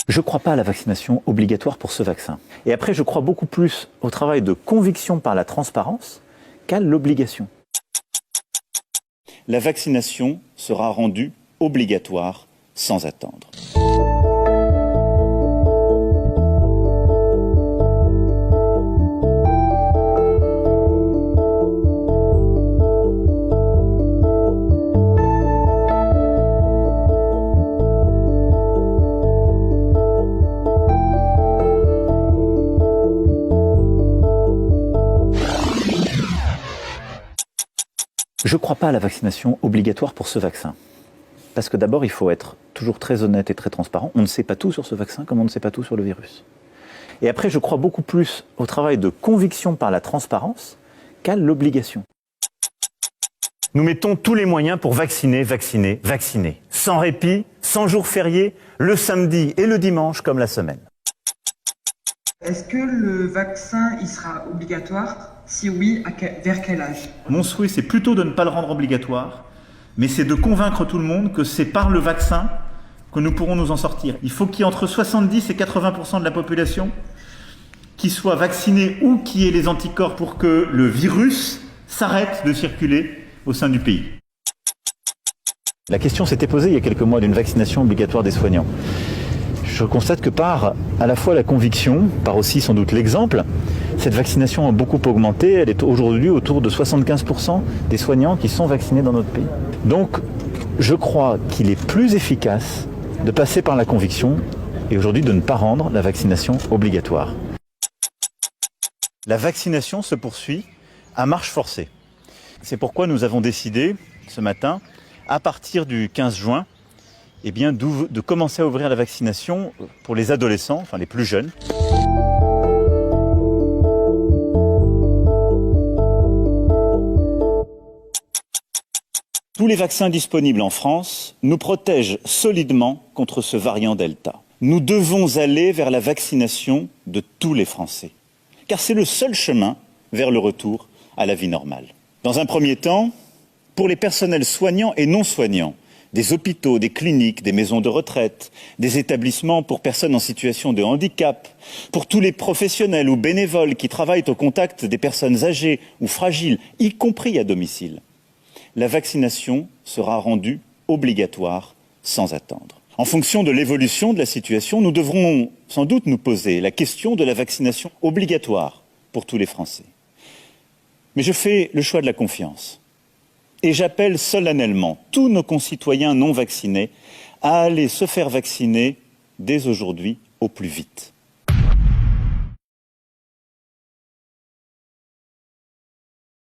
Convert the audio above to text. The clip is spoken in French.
Je ne crois pas à la vaccination obligatoire pour ce vaccin. Et après, je crois beaucoup plus au travail de conviction par la transparence qu'à l'obligation. La vaccination sera rendue obligatoire sans attendre. Je ne crois pas à la vaccination obligatoire pour ce vaccin. Parce que d'abord, il faut être toujours très honnête et très transparent. On ne sait pas tout sur ce vaccin comme on ne sait pas tout sur le virus. Et après, je crois beaucoup plus au travail de conviction par la transparence qu'à l'obligation. Nous mettons tous les moyens pour vacciner, vacciner, vacciner. Sans répit, sans jours fériés, le samedi et le dimanche comme la semaine. Est-ce que le vaccin il sera obligatoire? Si oui, vers quel âge? Mon souhait, c'est plutôt de ne pas le rendre obligatoire, mais c'est de convaincre tout le monde que c'est par le vaccin que nous pourrons nous en sortir. Il faut qu'il y ait entre 70 et 80% de la population qui soit vaccinée ou qui ait les anticorps pour que le virus s'arrête de circuler au sein du pays. La question s'était posée il y a quelques mois d'une vaccination obligatoire des soignants. Je constate que par à la fois la conviction, par aussi sans doute l'exemple, cette vaccination a beaucoup augmenté. Elle est aujourd'hui autour de 75% des soignants qui sont vaccinés dans notre pays. Donc, je crois qu'il est plus efficace de passer par la conviction et aujourd'hui de ne pas rendre la vaccination obligatoire. La vaccination se poursuit à marche forcée. C'est pourquoi nous avons décidé, ce matin, à partir du 15 juin, de commencer à ouvrir la vaccination pour les adolescents, enfin les plus jeunes. Tous les vaccins disponibles en France nous protègent solidement contre ce variant Delta. Nous devons aller vers la vaccination de tous les Français, car c'est le seul chemin vers le retour à la vie normale. Dans un premier temps, pour les personnels soignants et non soignants, des hôpitaux, des cliniques, des maisons de retraite, des établissements pour personnes en situation de handicap, pour tous les professionnels ou bénévoles qui travaillent au contact des personnes âgées ou fragiles, y compris à domicile. La vaccination sera rendue obligatoire sans attendre. En fonction de l'évolution de la situation, nous devrons sans doute nous poser la question de la vaccination obligatoire pour tous les Français. Mais je fais le choix de la confiance. Et j'appelle solennellement tous nos concitoyens non vaccinés à aller se faire vacciner dès aujourd'hui au plus vite.